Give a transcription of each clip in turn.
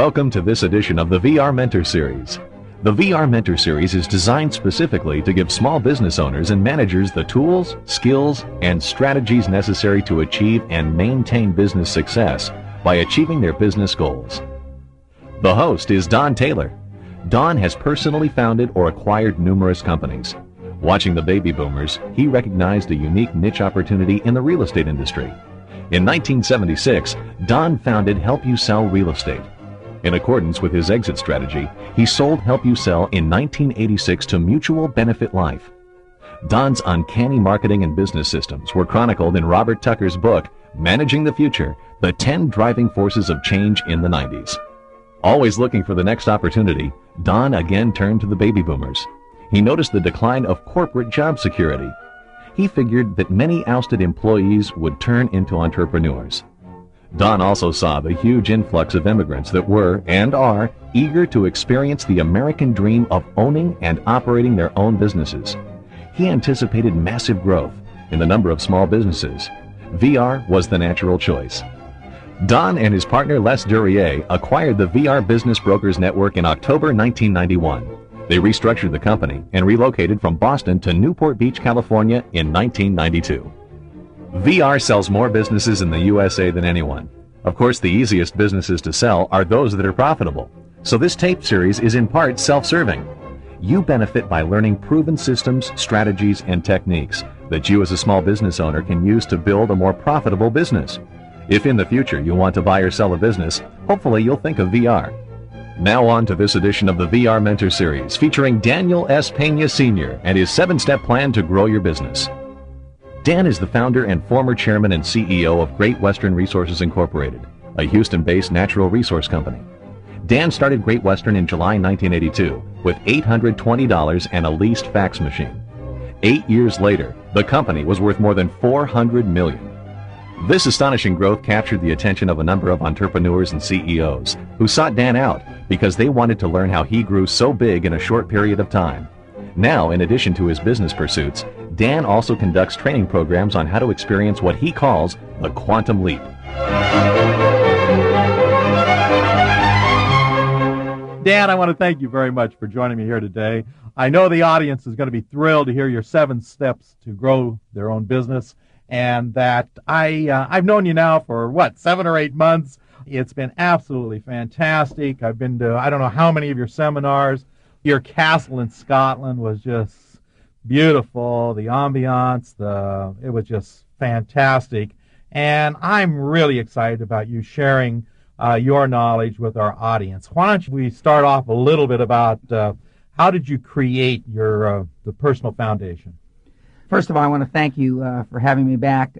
Welcome to this edition of the VR Mentor Series. The VR Mentor Series is designed specifically to give small business owners and managers the tools, skills, and strategies necessary to achieve and maintain business success by achieving their business goals. The host is Don Taylor. Don has personally founded or acquired numerous companies. Watching the baby boomers, he recognized a unique niche opportunity in the real estate industry. In 1976, Don founded Help You Sell Real Estate. In accordance with his exit strategy, he sold Help You Sell in 1986 to Mutual Benefit Life. Don's uncanny marketing and business systems were chronicled in Robert Tucker's book, Managing the Future, The 10 Driving Forces of Change in the 90s. Always looking for the next opportunity, Don again turned to the baby boomers. He noticed the decline of corporate job security. He figured that many ousted employees would turn into entrepreneurs. Don also saw the huge influx of immigrants that were, and are, eager to experience the American dream of owning and operating their own businesses. He anticipated massive growth in the number of small businesses. VR was the natural choice. Don and his partner Les Durier acquired the VR Business Brokers Network in October 1991. They restructured the company and relocated from Boston to Newport Beach, California in 1992. VR sells more businesses in the USA than anyone. Of course, the easiest businesses to sell are those that are profitable. So this tape series is in part self-serving. You benefit by learning proven systems, strategies, and techniques that you as a small business owner can use to build a more profitable business. If in the future you want to buy or sell a business, hopefully you'll think of VR. Now on to this edition of the VR Mentor Series, featuring Daniel S. Pena Sr. and his 7-step plan to grow your business. Dan is the founder and former chairman and CEO of Great Western Resources Incorporated, a Houston-based natural resource company. Dan started Great Western in July 1982 with $820 and a leased fax machine. 8 years later, the company was worth more than $400 million. This astonishing growth captured the attention of a number of entrepreneurs and CEOs who sought Dan out because they wanted to learn how he grew so big in a short period of time. Now, in addition to his business pursuits, Dan also conducts training programs on how to experience what he calls the quantum leap. Dan, I want to thank you very much for joining me here today. I know the audience is going to be thrilled to hear your 7 steps to grow their own business, and that I've known you now for, 7 or 8 months. It's been absolutely fantastic. I've been to I don't know how many of your seminars. Your castle in Scotland was just beautiful. The ambiance, it was just fantastic. And I'm really excited about you sharing your knowledge with our audience. Why don't we start off a little bit about how did you create your the personal foundation? First of all, I want to thank you for having me back.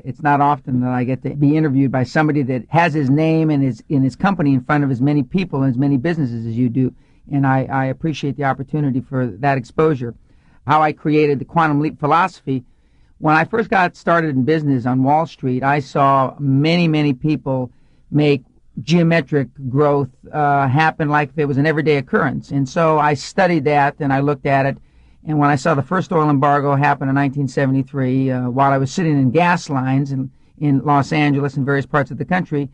It's not often that I get to be interviewed by somebody that has his name and his company in front of as many people and as many businesses as you do. And I appreciate the opportunity for that exposure. How I created the quantum leap philosophy. When I first got started in business on Wall Street, I saw many people make geometric growth happen like if it was an everyday occurrence. And so I studied that and I looked at it. And when I saw the first oil embargo happen in 1973, while I was sitting in gas lines in Los Angeles and various parts of the country,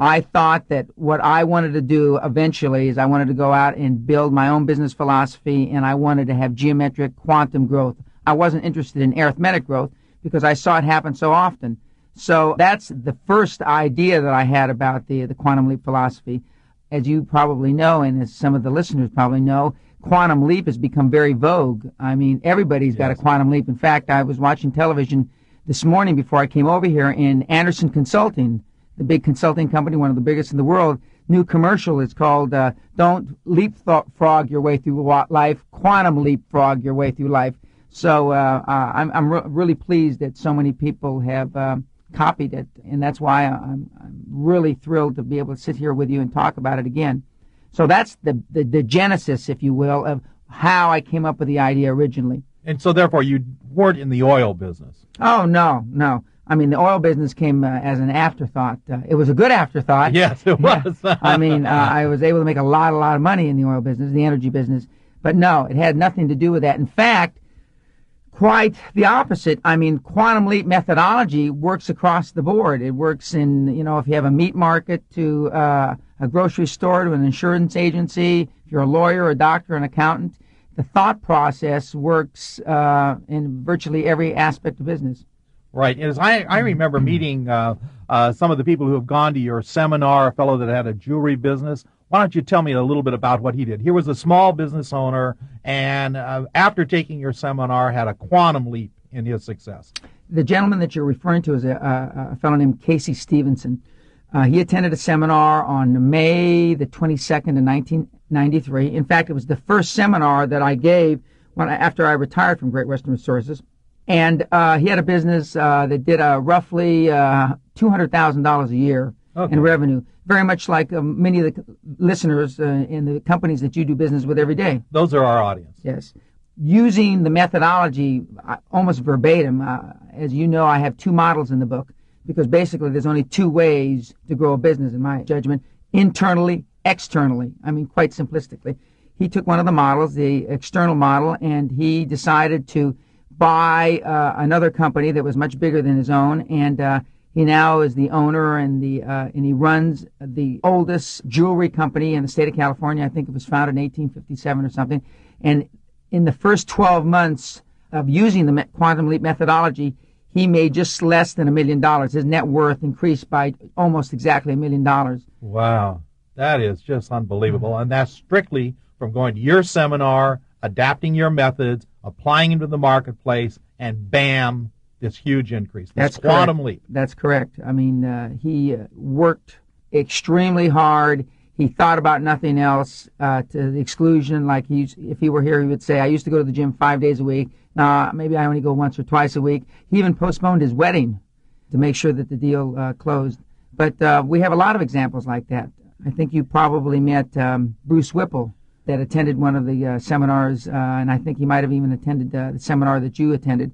I thought that what I wanted to do eventually is I wanted to go out and build my own business philosophy, and I wanted to have geometric quantum growth. I wasn't interested in arithmetic growth because I saw it happen so often. So that's the first idea that I had about the quantum leap philosophy. As you probably know, and as some of the listeners probably know, quantum leap has become very vogue. I mean, everybody's got a quantum leap. In fact, I was watching television this morning before I came over here, in Anderson Consulting, the big consulting company, one of the biggest in the world, new commercial is called Don't Leapfrog Your Way Through Life, Quantum Leapfrog Your Way Through Life. So I'm really pleased that so many people have copied it, and that's why I'm really thrilled to be able to sit here with you and talk about it again. So that's the genesis, if you will, of how I came up with the idea originally. And so therefore you weren't in the oil business? Oh, no. I mean, the oil business came as an afterthought. It was a good afterthought. Yes, it was. I mean, I was able to make a lot of money in the oil business, the energy business. But no, it had nothing to do with that. In fact, quite the opposite. I mean, quantum leap methodology works across the board. It works in, if you have a meat market to a a grocery store to an insurance agency, if you're a lawyer, a doctor, an accountant, the thought process works in virtually every aspect of business. Right. As I remember meeting some of the people who have gone to your seminar, a fellow that had a jewelry business. Why don't you tell me a little bit about what he did? He was a small business owner, and after taking your seminar, had a quantum leap in his success. The gentleman that you're referring to is a fellow named Casey Stevenson. He attended a seminar on May the 22nd of 1993. In fact, it was the first seminar that I gave after I retired from Great Western Resources. And he had a business that did roughly $200,000 a year in revenue, very much like many of the listeners in the companies that you do business with every day. Those are our audience. Yes. Using the methodology almost verbatim, as you know, I have two models in the book, because basically there's only two ways to grow a business, in my judgment: internally, externally. I mean, quite simplistically. He took one of the models, the external model, and he decided to buy another company that was much bigger than his own, and he now is the owner and he runs the oldest jewelry company in the state of California. I think it was founded in 1857 or something. And in the first 12 months of using the quantum leap methodology, he made just less than $1 million. His net worth increased by almost exactly $1 million. Wow, that is just unbelievable. And that's strictly from going to your seminar, adapting your methods, applying them to the marketplace, and bam, this huge increase. This quantum leap. That's correct. I mean, he worked extremely hard. He thought about nothing else to the exclusion. Like if he were here, he would say, I used to go to the gym 5 days a week. Now, maybe I only go once or twice a week. He even postponed his wedding to make sure that the deal closed. But we have a lot of examples like that. I think you probably met Bruce Whipple, that attended one of the seminars, and I think he might have even attended the seminar that you attended.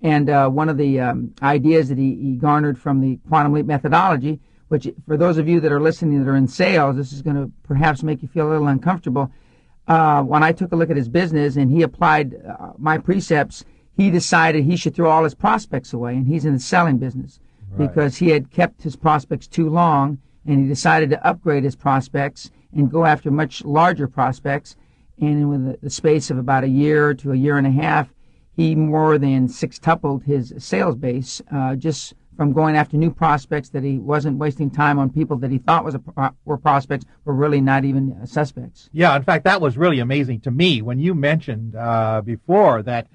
And one of the ideas that he garnered from the quantum leap methodology, which for those of you that are listening that are in sales, this is going to perhaps make you feel a little uncomfortable. When I took a look at his business and he applied my precepts, he decided he should throw all his prospects away, and he's in the selling business because he had kept his prospects too long, and he decided to upgrade his prospects and go after much larger prospects. And with the space of about a year to a year and a half, he more than sextupled his sales base just from going after new prospects, that he wasn't wasting time on people that he thought were prospects, were really not even suspects. Yeah, in fact, that was really amazing to me when you mentioned before that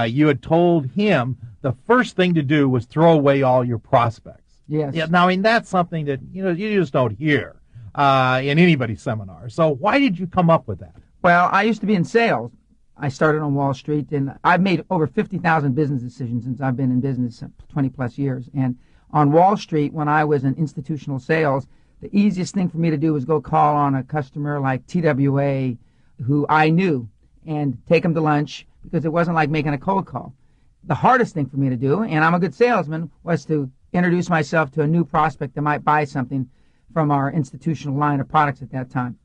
you had told him the first thing to do was throw away all your prospects. Yes. Yeah, now, I mean, that's something that you just don't hear in anybody's seminar. So why did you come up with that? Well, I used to be in sales. I started on Wall Street, and I've made over 50,000 business decisions since I've been in business 20-plus years. And on Wall Street, when I was in institutional sales, the easiest thing for me to do was go call on a customer like TWA, who I knew, and take them to lunch, because it wasn't like making a cold call. The hardest thing for me to do, and I'm a good salesman, was to introduce myself to a new prospect that might buy something from our institutional line of products at that time.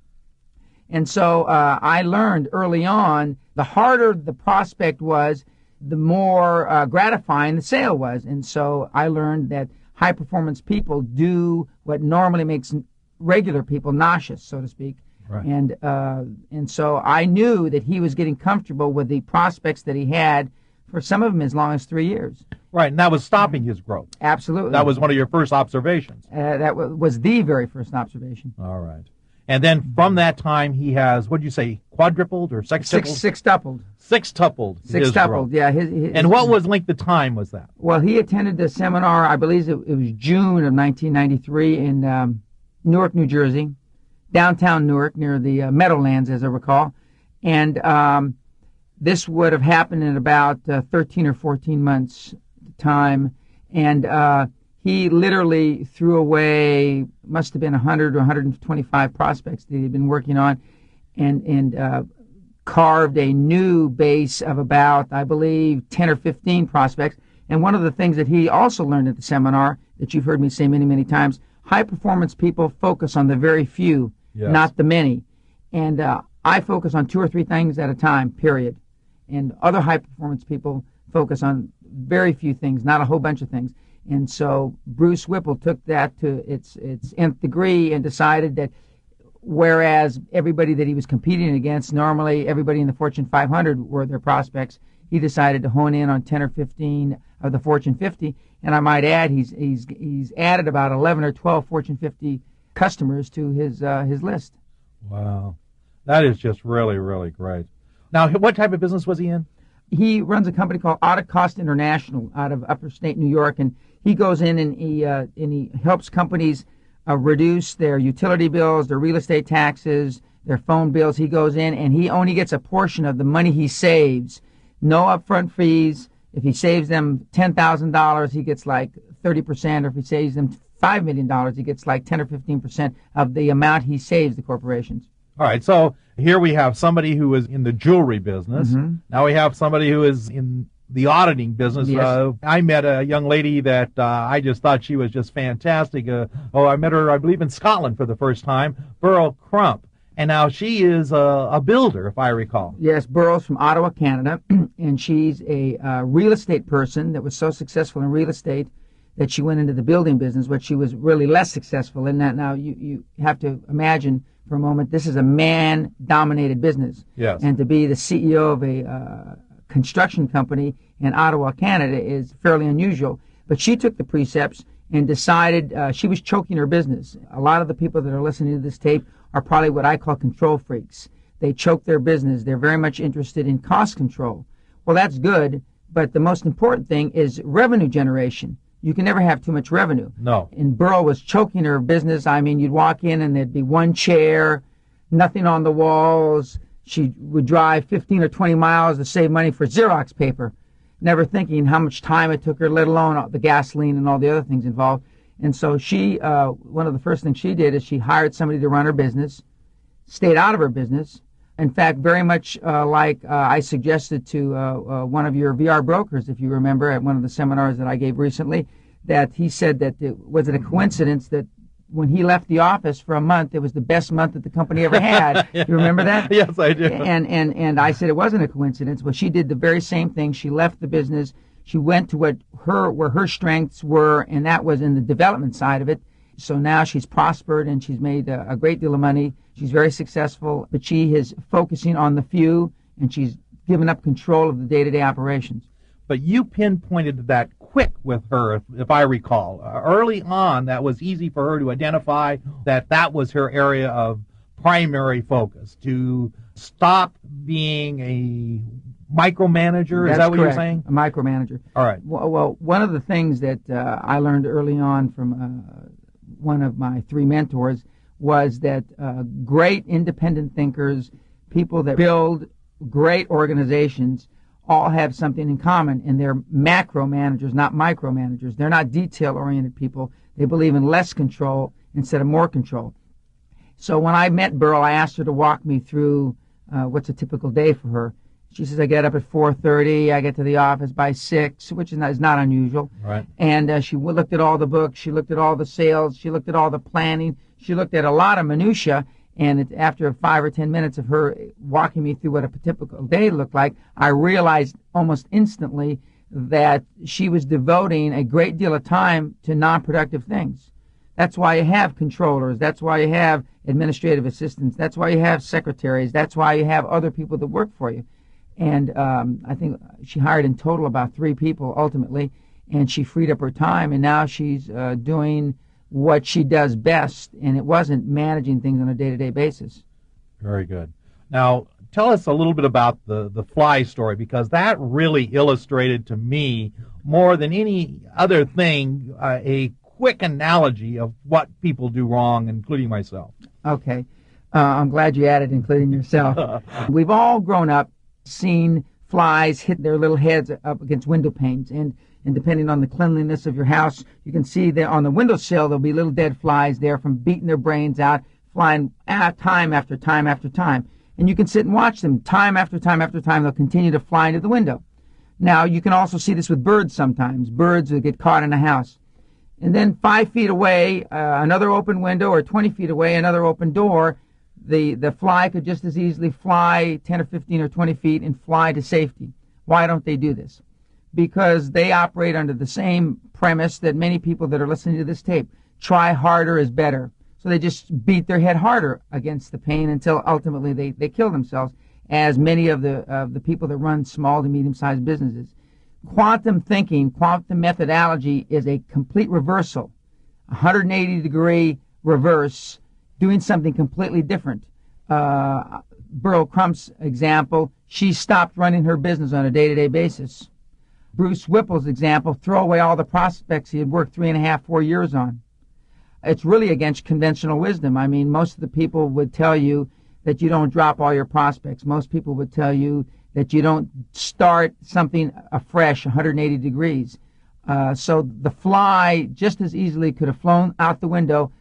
And so I learned early on, the harder the prospect was, the more gratifying the sale was. And so I learned that high-performance people do what normally makes regular people nauseous, so to speak. Right. And so I knew that he was getting comfortable with the prospects that he had, for some of them as long as 3 years. Right, and that was stopping his growth. Absolutely. That was one of your first observations. That was the very first observation. All right. And then from that time, he has, what did you say, quadrupled or sextupled? Sextupled. Sixtupled. Sextupled, yeah. And what was length of time was that? Well, he attended the seminar, I believe it was June of 1993 in Newark, New Jersey, downtown Newark, near the Meadowlands, as I recall. And this would have happened in about 13 or 14 months' time. And he literally threw away, must have been 100 or 125 prospects that he had been working on, and carved a new base of about, I believe, 10 or 15 prospects. And one of the things that he also learned at the seminar, that you've heard me say many, many times, high-performance people focus on the very few, yes, not the many. And I focus on 2 or 3 things at a time, period. And other high-performance people focus on very few things, not a whole bunch of things. And so Bruce Whipple took that to its nth degree and decided that whereas everybody that he was competing against, normally everybody in the Fortune 500 were their prospects, he decided to hone in on 10 or 15 of the Fortune 50. And I might add, he's added about 11 or 12 Fortune 50 customers to his list. Wow. That is just really, really great. Now, what type of business was he in? He runs a company called Audit Cost International out of upper state New York, and he goes in and he helps companies reduce their utility bills, their real estate taxes, their phone bills. He goes in and he only gets a portion of the money he saves. No upfront fees. If he saves them $10,000, he gets like 30%, or if he saves them $5 million, he gets like 10 or 15% of the amount he saves the corporations. All right, so here we have somebody who is in the jewelry business. Mm-hmm. Now we have somebody who is in the auditing business. Yes. I met a young lady that I just thought she was just fantastic. I met her, I believe, in Scotland for the first time, Burl Crump. And now she is a builder, if I recall. Yes, Burl's from Ottawa, Canada, and she's a real estate person that was so successful in real estate that she went into the building business, but she was really less successful in that. Now, you have to imagine for a moment, this is a man-dominated business. Yes. And to be the CEO of a construction company in Ottawa, Canada is fairly unusual. But she took the precepts and decided she was choking her business. A lot of the people that are listening to this tape are probably what I call control freaks. They choke their business. They're very much interested in cost control. Well, that's good, but the most important thing is revenue generation. You can never have too much revenue. No. And Burl was choking her business. I mean, you'd walk in and there'd be one chair, nothing on the walls. She would drive 15 or 20 miles to save money for Xerox paper, never thinking how much time it took her, let alone the gasoline and all the other things involved. And so she, one of the first things she did is she hired somebody to run her business, stayed out of her business. In fact, very much like I suggested to one of your VR brokers, if you remember, at one of the seminars that I gave recently, that he said that was it a coincidence that when he left the office for a month, it was the best month that the company ever had. Yeah. You remember that? Yes, I do. And I said it wasn't a coincidence. Well, she did the very same thing. She left the business. She went to where her strengths were, and that was in the development side of it. So now she's prospered and she's made a great deal of money. She's very successful, but she is focusing on the few, and she's given up control of the day-to-day operations. But you pinpointed that quick with her, if I recall. Early on, that was easy for her to identify that was her area of primary focus, to stop being a micromanager. That's Is that what correct. you're saying? A micromanager. All right. Well, one of the things that I learned early on from one of my three mentors was that great independent thinkers, people that build great organizations, all have something in common, and they're macro managers, not micromanagers. They're not detail-oriented people. They believe in less control instead of more control. So when I met Burl, I asked her to walk me through what's a typical day for her. She says, I get up at 4:30, I get to the office by 6, which is not unusual. Right. And she looked at all the books, she looked at all the sales, she looked at all the planning, she looked at a lot of minutia. And after 5 or 10 minutes of her walking me through what a typical day looked like, I realized almost instantly that she was devoting a great deal of time to non-productive things. That's why you have controllers. That's why you have administrative assistants. That's why you have secretaries. That's why you have other people that work for you. And I think she hired in total about 3 people ultimately, and she freed up her time, and now she's doing what she does best, and it wasn't managing things on a day-to-day basis. Very good. Now, tell us a little bit about the fly story, because that really illustrated to me, more than any other thing, a quick analogy of what people do wrong, including myself. Okay. I'm glad you added including yourself. We've all grown up seeing flies hit their little heads up against window panes, and depending on the cleanliness of your house, you can see that on the windowsill there'll be little dead flies there from beating their brains out, flying time after time after time. And you can sit and watch them time after time after time. They'll continue to fly into the window. Now, you can also see this with birds sometimes. Birds will get caught in a house. And then 5 feet away, another open window, or 20 feet away, another open door, the fly could just as easily fly 10 or 15 or 20 feet and fly to safety. Why don't they do this? because they operate under the same premise that many people that are listening to this tape. Try harder is better. So they just beat their head harder against the pain until ultimately they kill themselves, as many of the people that run small to medium-sized businesses. Quantum thinking, quantum methodology is a complete reversal, 180-degree reverse, doing something completely different. Burl Crump's example, she stopped running her business on a day-to-day basis. Bruce Whipple's example, throw away all the prospects he had worked 3.5, 4 years on. It's really against conventional wisdom. I mean, most of the people would tell you that you don't drop all your prospects. Most people would tell you that you don't start something afresh 180 degrees. So the fly just as easily could have flown out the window.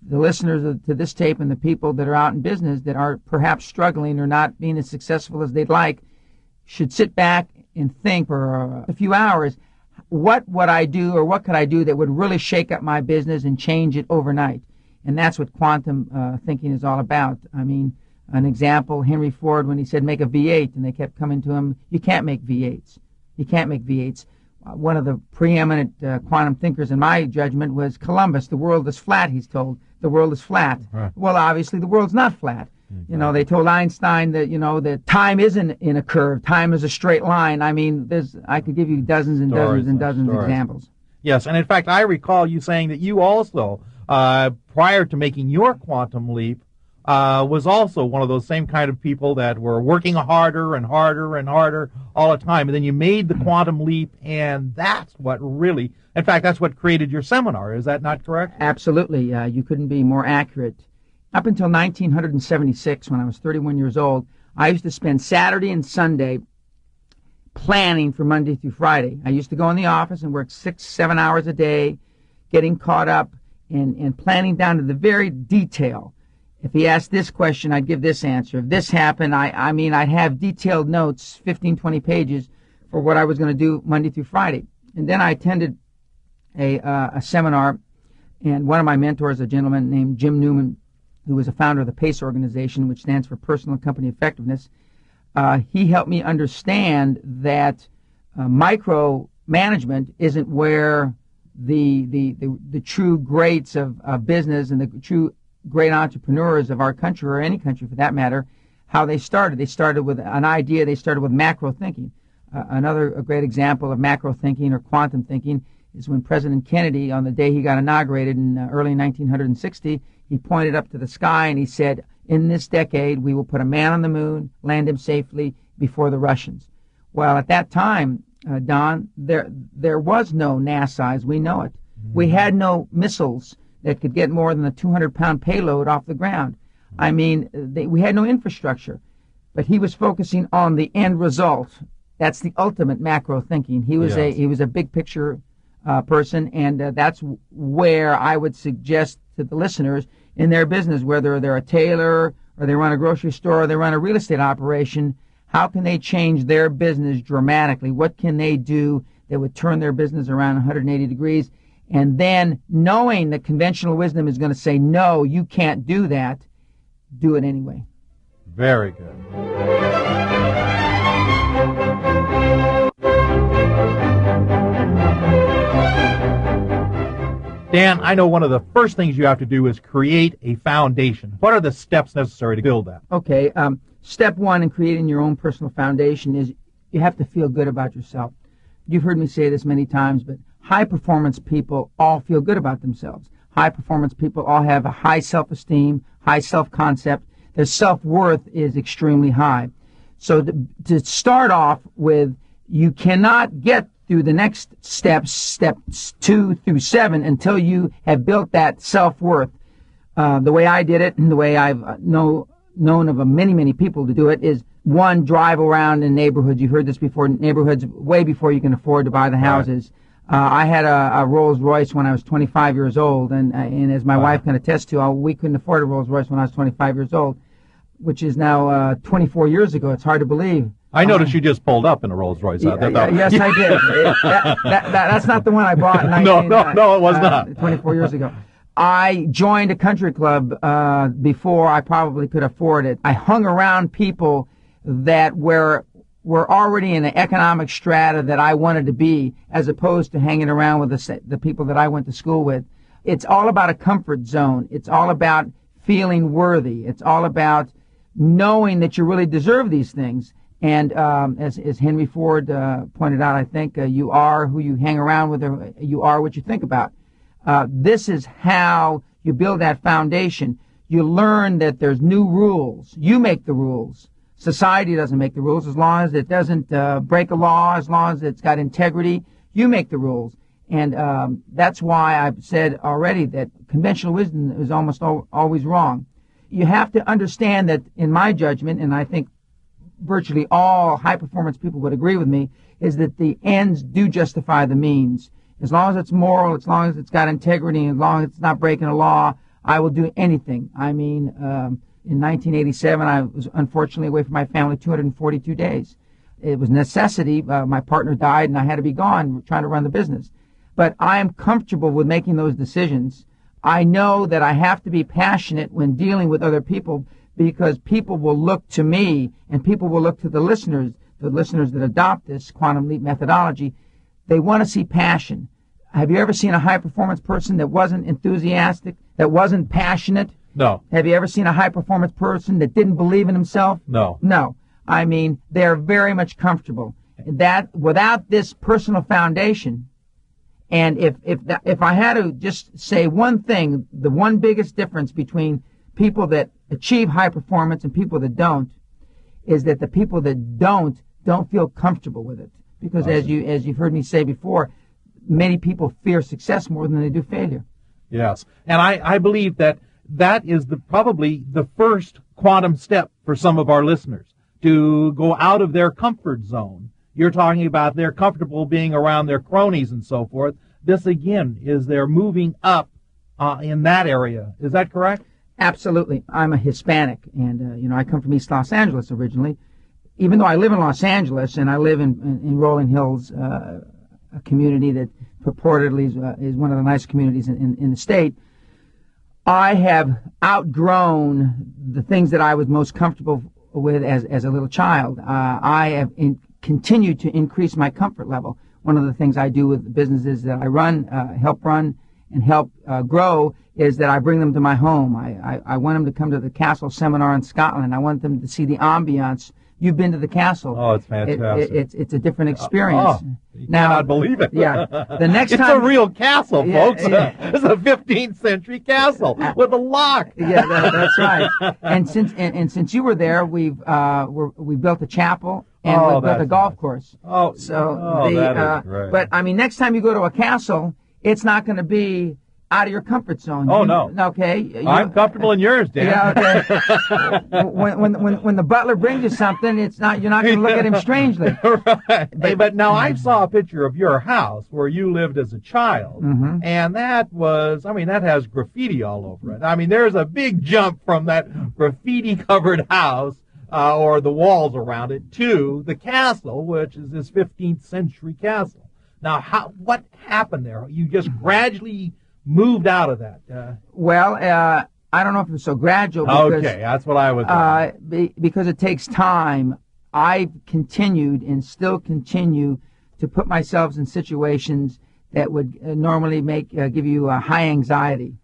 The listeners to this tape and the people that are out in business that are perhaps struggling or not being as successful as they'd like should sit back and think for a few hours, what would I do or what could I do that would really shake up my business and change it overnight? And that's what quantum thinking is all about. I mean, an example, Henry Ford, when he said make a V8, and they kept coming to him, you can't make V8s. You can't make V8s. One of the preeminent quantum thinkers, in my judgment, was Columbus. The world is flat, he's told. The world is flat. Right. Well, obviously, the world's not flat. You know, they told Einstein that, that time isn't in a curve. Time is a straight line. I mean, I could give you dozens and dozens and dozens of examples. Yes, and in fact, I recall you saying that you also, prior to making your quantum leap, was also one of those same kind of people that were working harder and harder and harder all the time. And then you made the quantum leap, and that's what really, in fact, that's what created your seminar. Is that not correct? Absolutely. You couldn't be more accurate. Up until 1976, when I was 31 years old, I used to spend Saturday and Sunday planning for Monday through Friday. I used to go in the office and work 6, 7 hours a day, getting caught up and planning down to the very detail. If he asked this question, I'd give this answer. If this happened, I'd have detailed notes, 15, 20 pages, for what I was going to do Monday through Friday. And then I attended a seminar, and one of my mentors, a gentleman named Jim Newman, who was a founder of the PACE organization, which stands for Personal and Company Effectiveness, he helped me understand that micromanagement isn't where the true greats of business and the true great entrepreneurs of our country, or any country for that matter, how they started. They started with an idea. They started with macro thinking. A great example of macro thinking or quantum thinking is when President Kennedy, on the day he got inaugurated in early 1960, he pointed up to the sky and he said, in this decade, we will put a man on the moon, land him safely before the Russians. Well, at that time, Don, there was no NASA as we know it. We had no missiles that could get more than a 200-pound payload off the ground. I mean, we had no infrastructure. But he was focusing on the end result. That's the ultimate macro thinking. He was a big picture person, and that's where I would suggest to the listeners in their business, whether they're a tailor or they run a grocery store or they run a real estate operation, how can they change their business dramatically? What can they do that would turn their business around 180 degrees? And then knowing that conventional wisdom is going to say, no, you can't do that, do it anyway. Very good. Dan, I know one of the first things you have to do is create a foundation. What are the steps necessary to build that? Okay. Step one in creating your own personal foundation is you have to feel good about yourself. You've heard me say this many times, but high-performance people all feel good about themselves. High-performance people all have a high self-esteem, high self-concept. Their self-worth is extremely high. So to start off with, you cannot get through the next steps 2 through 7, until you have built that self-worth. The way I did it, and the way I've known of many, many people to do it, is one, drive around in neighborhoods. You've heard this before, neighborhoods way before you can afford to buy the houses. Right. I had a Rolls Royce when I was 25 years old, and as my wife can attest to, we couldn't afford a Rolls Royce when I was 25 years old, which is now 24 years ago. It's hard to believe. I noticed you just pulled up in a Rolls Royce. Yes, I did. That's not the one I bought in No, it was not. 24 years ago. I joined a country club before I probably could afford it. I hung around people that were were already in an economic strata that I wanted to be, as opposed to hanging around with the people that I went to school with. It's all about a comfort zone. It's all about feeling worthy. It's all about knowing that you really deserve these things. And as Henry Ford pointed out, I think you are who you hang around with, or you are what you think about. This is how you build that foundation. You learn that there's new rules. You make the rules. Society doesn't make the rules. As long as it doesn't break a law, as long as it's got integrity, you make the rules. And that's why I've said already that conventional wisdom is almost always wrong. You have to understand that, in my judgment, and I think virtually all high-performance people would agree with me, is that the ends do justify the means. As long as it's moral, as long as it's got integrity, as long as it's not breaking a law, I will do anything. I mean, in 1987, I was unfortunately away from my family 242 days. It was necessity. My partner died, and I had to be gone trying to run the business. But I am comfortable with making those decisions. I know that I have to be passionate when dealing with other people, because people will look to me, and people will look to the listeners that adopt this quantum leap methodology. They want to see passion. Have you ever seen a high-performance person that wasn't enthusiastic, that wasn't passionate? No. Have you ever seen a high-performance person that didn't believe in himself? No. No. I mean, they're very much comfortable. That without this personal foundation, and if I had to just say one thing, the one biggest difference between people that achieve high performance and people that don't, is that the people that don't feel comfortable with it. Because as you've heard me say before, many people fear success more than they do failure. Yes. And I believe that is probably the first quantum step for some of our listeners, to go out of their comfort zone. You're talking about they're comfortable being around their cronies and so forth. This, again, is they're moving up in that area. Is that correct? Absolutely. I'm a Hispanic, and I come from East Los Angeles originally. Even though I live in Los Angeles, and I live in Rolling Hills, a community that purportedly is one of the nice communities in the state, I have outgrown the things that I was most comfortable with as a little child. I have continued to increase my comfort level. One of the things I do with the businesses that I run, help run, and help grow, is that I bring them to my home. I want them to come to the Castle Seminar in Scotland. I want them to see the ambiance. You've been to the castle. Oh, it's fantastic. It's a different experience. You cannot believe it. Yeah. The next it's time, a real castle, folks. Yeah. It's a 15th century castle with a lock. Yeah, that's right. And since you were there, we built a chapel, and we built a golf course. Oh, that is great. But I mean, next time you go to a castle, it's not going to be out of your comfort zone. Oh, no. Okay. I'm comfortable in yours, Dan. Yeah, okay. when the butler brings you something, you're not going to look at him strangely. Right. But now I saw a picture of your house where you lived as a child, and that has graffiti all over it. I mean, there's a big jump from that graffiti-covered house, or the walls around it, to the castle, which is this 15th century castle. Now, what happened there? You just gradually moved out of that? Well, I don't know if it's so gradual. Because, okay, that's what I was because it takes time. I've continued and still continue to put myself in situations that would normally give you a high anxiety.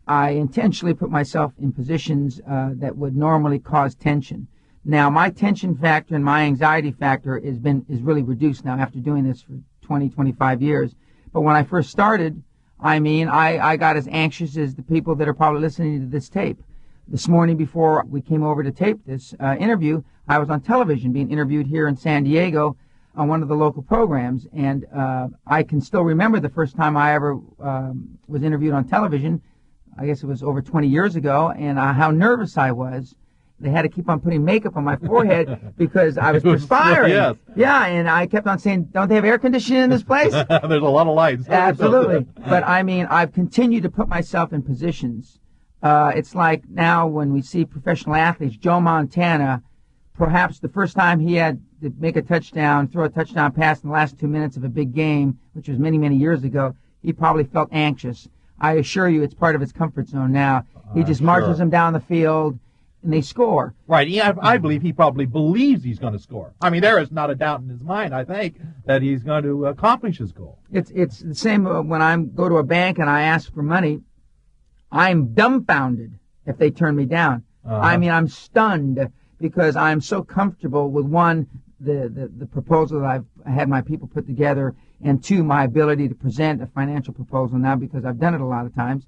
I intentionally put myself in positions that would normally cause tension. Now, my tension factor and my anxiety factor is really reduced now after doing this for 20, 25 years. But when I first started, I got as anxious as the people that are probably listening to this tape. This morning, before we came over to tape this interview, I was on television being interviewed here in San Diego on one of the local programs, and I can still remember the first time I ever was interviewed on television. I guess it was over 20 years ago, and how nervous I was. They had to keep on putting makeup on my forehead because I was perspiring. Yes. Yeah, and I kept on saying, don't they have air conditioning in this place? There's a lot of lights. Absolutely. But I've continued to put myself in positions. It's like now when we see professional athletes, Joe Montana, perhaps the first time he had to make a touchdown, throw a touchdown pass in the last 2 minutes of a big game, which was many, many years ago, he probably felt anxious. I assure you it's part of his comfort zone now. He just marches them down the field. and they score. Right. Yeah, I believe he probably believes he's going to score. I mean, there is not a doubt in his mind, I think, that he's going to accomplish his goal. It's the same when I go to a bank and I ask for money. I'm dumbfounded if they turn me down. I mean, I'm stunned because I'm so comfortable with, one, the proposal that I've had my people put together, and two, my ability to present a financial proposal now because I've done it a lot of times.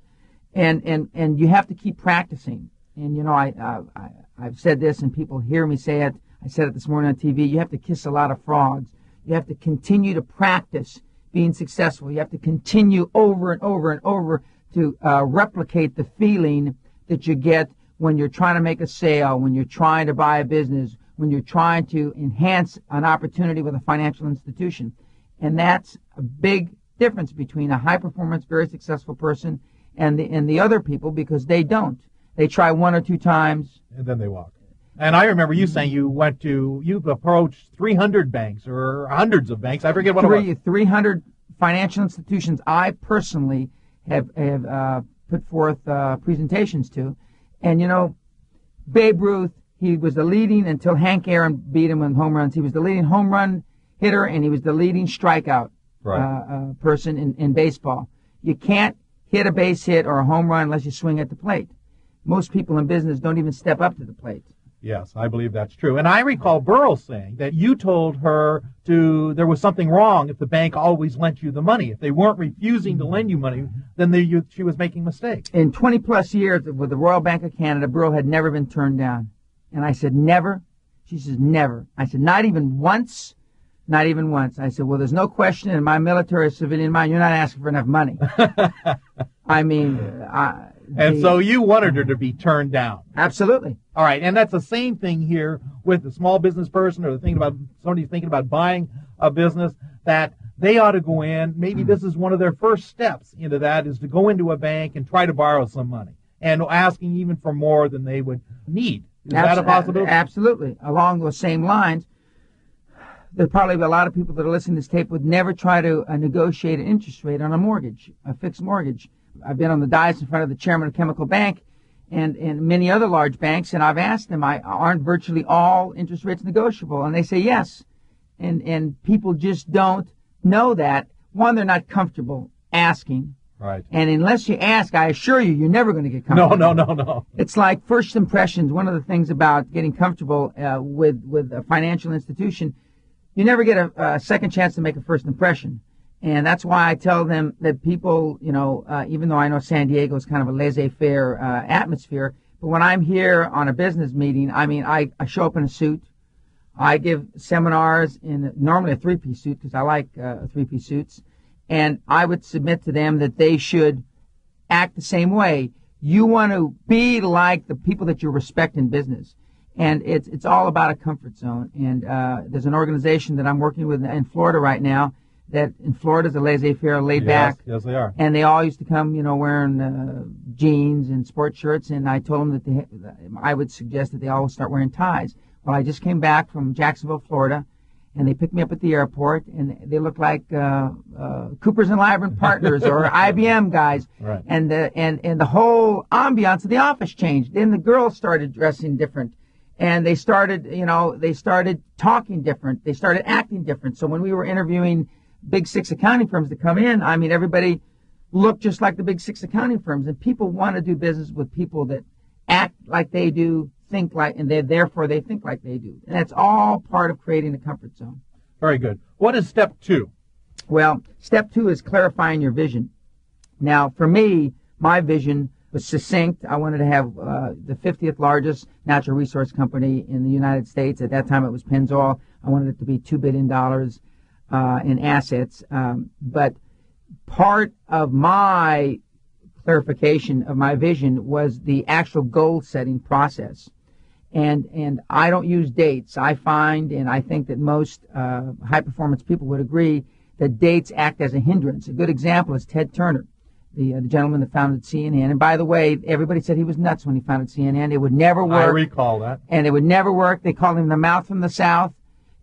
And you have to keep practicing. And, you know, I've said this and people hear me say it. I said it this morning on TV. You have to kiss a lot of frogs. You have to continue to practice being successful. You have to continue over and over and over to replicate the feeling that you get when you're trying to make a sale, when you're trying to buy a business, when you're trying to enhance an opportunity with a financial institution. And that's a big difference between a high-performance, very successful person and the other people, because they don't. They try one or two times. And then they walk. And I remember you saying you've approached 300 banks or hundreds of banks. I forget what it was. 300 financial institutions I personally have put forth presentations to. And, you know, Babe Ruth, he was the leading, until Hank Aaron beat him in home runs, he was the leading home run hitter, and he was the leading strikeout person in baseball. You can't hit a base hit or a home run unless you swing at the plate. Most people in business don't even step up to the plate. Yes, I believe that's true. And I recall Burl saying that you told her there was something wrong if the bank always lent you the money. If they weren't refusing to lend you money, then she was making mistakes. In 20-plus years with the Royal Bank of Canada, Burl had never been turned down. And I said, never? She says, never. I said, not even once? Not even once. I said, well, there's no question in my military or civilian mind, you're not asking for enough money. I mean... so you wanted her to be turned down. Absolutely. All right, and that's the same thing here with the small business person or somebody's thinking about buying a business, that they ought to go in. Maybe this is one of their first steps into that, is to go into a bank and try to borrow some money, and asking even for more than they would need. Is that a possibility? Absolutely. Along those same lines, there's probably a lot of people that are listening to this tape would never try to negotiate an interest rate on a mortgage, a fixed mortgage. I've been on the dais in front of the chairman of Chemical Bank and many other large banks, and I've asked them, aren't virtually all interest rates negotiable? And they say yes. And people just don't know that. One, they're not comfortable asking. Right. And unless you ask, I assure you, you're never going to get comfortable. No. It's like first impressions. One of the things about getting comfortable with a financial institution, you never get a second chance to make a first impression. And that's why I tell them that people, you know, even though I know San Diego is kind of a laissez-faire atmosphere, but when I'm here on a business meeting, I mean, I show up in a suit. I give seminars in normally a three-piece suit because I like three-piece suits. And I would submit to them that they should act the same way. You want to be like the people that you respect in business. And it's all about a comfort zone. And there's an organization that I'm working with in Florida right now, that in Florida is a laissez-faire, laid back. Yes, they are. And they all used to come, you know, wearing jeans and sports shirts. And I told them that I would suggest that they all start wearing ties. Well, I just came back from Jacksonville, Florida, and they picked me up at the airport, and they looked like Coopers and Lybrand partners or IBM guys. Right. And the whole ambiance of the office changed. Then the girls started dressing different. And they started talking different. They started acting different. So when we were interviewing big six accounting firms to come in, I mean, everybody looked just like the big six accounting firms. And people want to do business with people that act like they do, think like, and therefore they think like they do. And that's all part of creating a comfort zone. Very good. What is step 2? Well, step 2 is clarifying your vision. Now, for me, my vision was succinct. I wanted to have the 50th largest natural resource company in the United States. At that time, it was Pennzoil. I wanted it to be $2 billion in assets. But part of my clarification of my vision was the actual goal-setting process. And I don't use dates. I find, and I think that most high-performance people would agree, that dates act as a hindrance. A good example is Ted Turner, the gentleman that founded CNN. And by the way, everybody said he was nuts when he founded CNN. It would never work. I recall that. And it would never work. They called him the mouth from the South.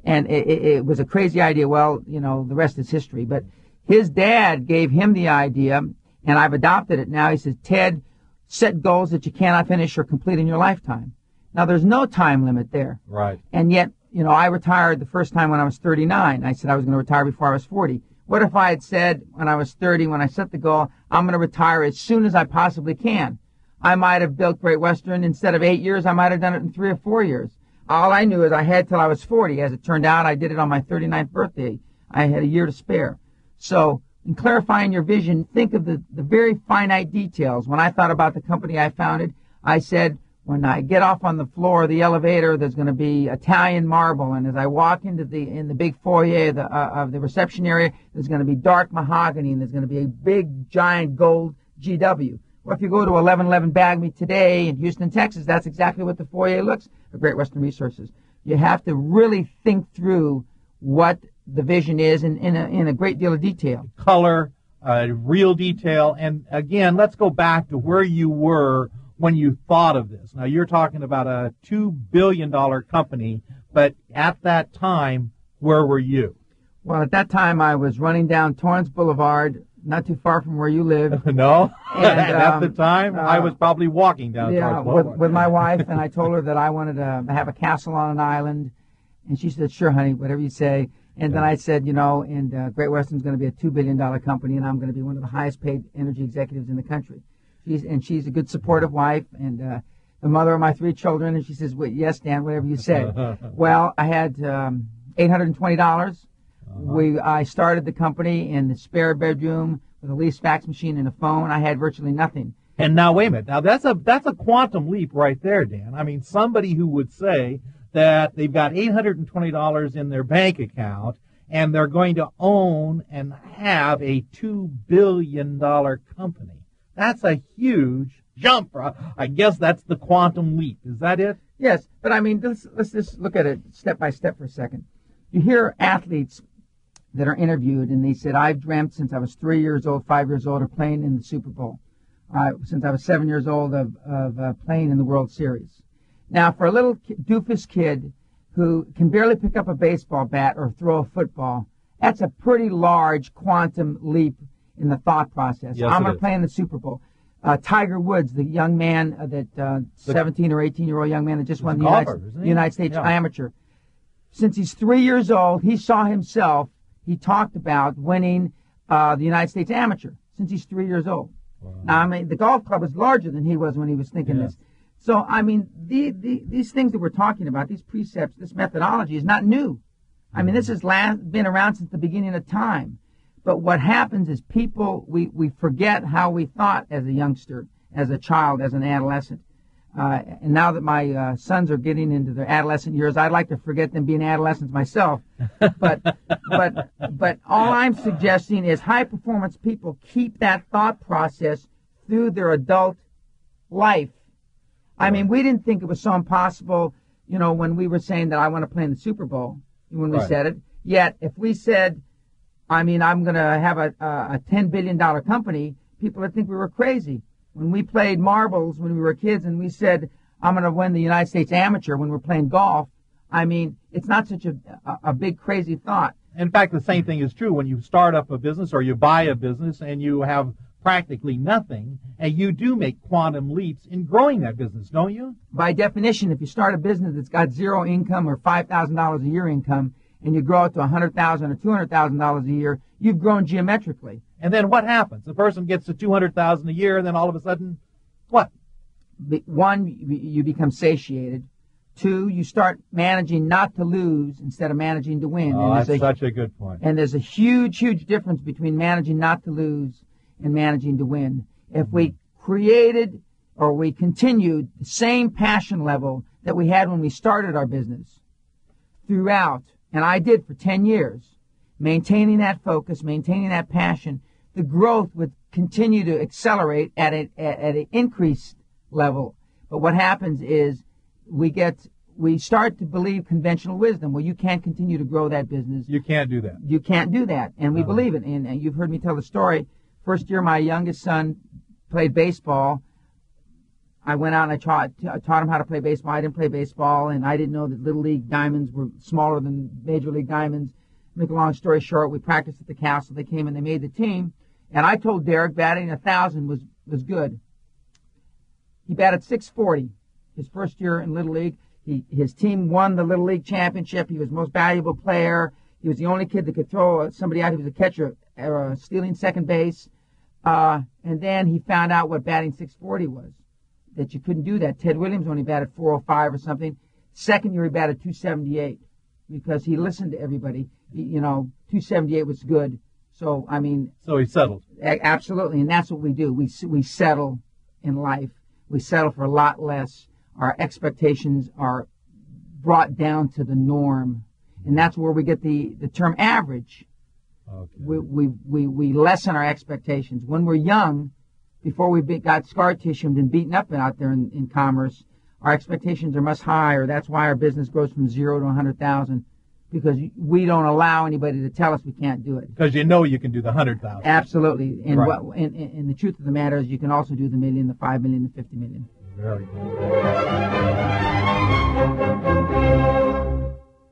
And it was a crazy idea. Well, you know, the rest is history. But his dad gave him the idea, and I've adopted it now. He says, Ted, set goals that you cannot finish or complete in your lifetime. Now, there's no time limit there. Right. And yet, I retired the first time when I was 39. I said I was going to retire before I was 40. What if I had said when I was 30, when I set the goal, I'm going to retire as soon as I possibly can? I might have built Great Western instead of 8 years. I might have done it in 3 or 4 years. All I knew is I had till I was 40. As it turned out, I did it on my 39th birthday. I had a year to spare. So in clarifying your vision, think of the very finite details. When I thought about the company I founded, I said, when I get off on the floor of the elevator, there's going to be Italian marble, and as I walk into in the big foyer of the reception area, there's going to be dark mahogany, and there's going to be a big, giant gold GW. Well, if you go to 1111 Bagme today in Houston, Texas, that's exactly what the foyer looks for Great Western Resources. You have to really think through what the vision is in a great deal of detail. Color, real detail, and again, let's go back to where you were when you thought of this. Now, you're talking about a $2 billion company, but at that time, where were you? Well, at that time, I was running down Torrance Boulevard, not too far from where you live. No? And, at the time, I was probably walking down Torrance Boulevard. with my wife, and I told her that I wanted to have a castle on an island, and she said, sure, honey, whatever you say. And then I said, and Great Western's going to be a $2 billion company, and I'm going to be one of the highest paid energy executives in the country. She's a good, supportive wife, and the mother of my 3 children. And she says, well, yes, Dan, whatever you say. Well, I had $820. I started the company in the spare bedroom with a leased fax machine and a phone. I had virtually nothing. And now, wait a minute. Now, that's a quantum leap right there, Dan. I mean, somebody who would say that they've got $820 in their bank account and they're going to own and have a $2 billion company. That's a huge jump. I guess that's the quantum leap. Is that it? Yes, but I mean, let's just look at it step by step for a second. You hear athletes that are interviewed, and they said, I've dreamt since I was 3 years old, 5 years old, of playing in the Super Bowl. Since I was 7 years old, of playing in the World Series. Now, for a little doofus kid who can barely pick up a baseball bat or throw a football, that's a pretty large quantum leap in the thought process. Yes, I'm going to play in the Super Bowl. Tiger Woods, the young man, 17 or 18-year-old young man that just won the United States Amateur. Since he's 3 years old, he saw himself, he talked about winning the United States Amateur since he's 3 years old. Wow. Now, I mean, the golf club was larger than he was when he was thinking this. So, I mean, these things that we're talking about, these precepts, this methodology is not new. I mean, this has been around since the beginning of time. But what happens is people, we forget how we thought as a youngster, as a child, as an adolescent. And now that my sons are getting into their adolescent years, I'd like to forget them being adolescents myself. But all I'm suggesting is high-performance people keep that thought process through their adult life. I mean, we didn't think it was so impossible, when we were saying that I want to play in the Super Bowl, when we said it. Yet, if we said, I'm going to have a $10 billion company, people would think we were crazy. When we played marbles when we were kids and we said, I'm going to win the United States Amateur when we're playing golf, I mean, it's not such a big, crazy thought. In fact, the same thing is true when you start up a business or you buy a business and you have practically nothing, and you do make quantum leaps in growing that business, don't you? By definition, if you start a business that's got zero income or $5,000 a year income, and you grow it to $100,000 or $200,000 a year, you've grown geometrically. And then what happens? The person gets to $200,000 a year, and then all of a sudden, what? One, you become satiated. Two, you start managing not to lose instead of managing to win. Oh, that's such a good point. And there's a huge, huge difference between managing not to lose and managing to win. If we created or we continued the same passion level that we had when we started our business throughout, and I did for 10 years, maintaining that focus, maintaining that passion, the growth would continue to accelerate at an increased level. But what happens is we start to believe conventional wisdom. Well, you can't continue to grow that business. You can't do that. You can't do that. And we believe it. And you've heard me tell the story. First year my youngest son played baseball, I went out and I taught him how to play baseball. I didn't play baseball, and I didn't know that Little League diamonds were smaller than Major League diamonds. Make a long story short, we practiced at the castle. They came and they made the team. And I told Derek batting 1,000 was good. He batted 640. his first year in Little League. His team won the Little League championship. He was most valuable player. He was the only kid that could throw somebody out. He was a catcher, stealing second base. And then he found out what batting 640 was, that you couldn't do that. Ted Williams only batted 405 or something. Second year he batted 278 because he listened to everybody. 278 was good. So, I mean. So he settled. Absolutely. And that's what we do. We settle in life. We settle for a lot less. Our expectations are brought down to the norm. And that's where we get the term average. Okay. We lessen our expectations. When we're young, before we got scar tissued and beaten up out there in commerce, our expectations are much higher. That's why our business grows from 0 to 100,000, because we don't allow anybody to tell us we can't do it. Because you know you can do the 100,000. Absolutely. And right. And the truth of the matter is you can also do the million, the 5 million, the 50 million. Very good.